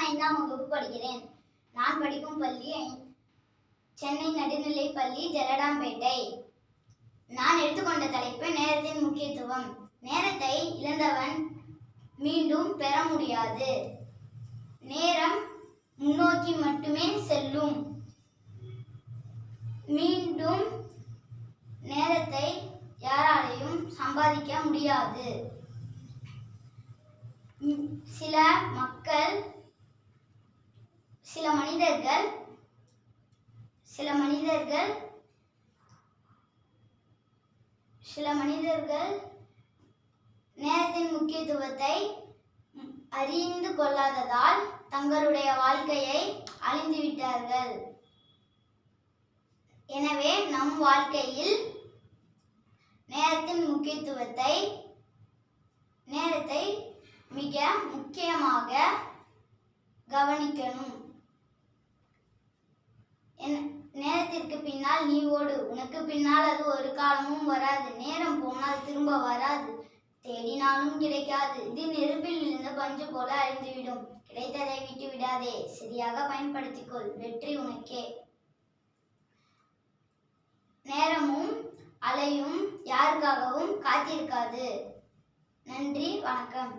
5ஆம் வகுப்பு படிக்கிறேன். நான் படிக்கும் பள்ளி சென்னை நடுநிலைப்பள்ளி ஜெலடாம்பேட்டை. நான் எடுத்துக்கொண்ட தலைப்பு நேரத்தின் முக்கியத்துவம். நேரத்தை இழந்தவன் மீண்டும் பெற முடியாது. நேரம் முன்னோக்கி மட்டுமே செல்லும். மீண்டும் நேரத்தை யாராலையும் சம்பாதிக்க முடியாது. சில மனிதர்கள் நேரத்தின் முக்கியத்துவத்தை அறிந்து கொள்ளாததால் தங்களுடைய வாழ்க்கையை அழிந்துவிட்டார்கள். எனவே நம் வாழ்க்கையில் நேரத்தை மிக முக்கியமாக கவனிக்கணும். நேரத்திற்கு பின்னால் நீ ஓடு, உனக்கு பின்னால் அது ஒரு காலமும் வராது. நேரம் போனால் திரும்ப வராது, தேடினாலும் கிடைக்காது. இது நெருப்பில் விழுந்த பஞ்சு போல அழிந்துவிடும். கிடைத்ததை விட்டு விடாதே, சரியாக பயன்படுத்திக்கொள், வெற்றி உனக்கே. நேரமும் அலையும் யாருக்காகவும் காத்திருக்காது. நன்றி, வணக்கம்.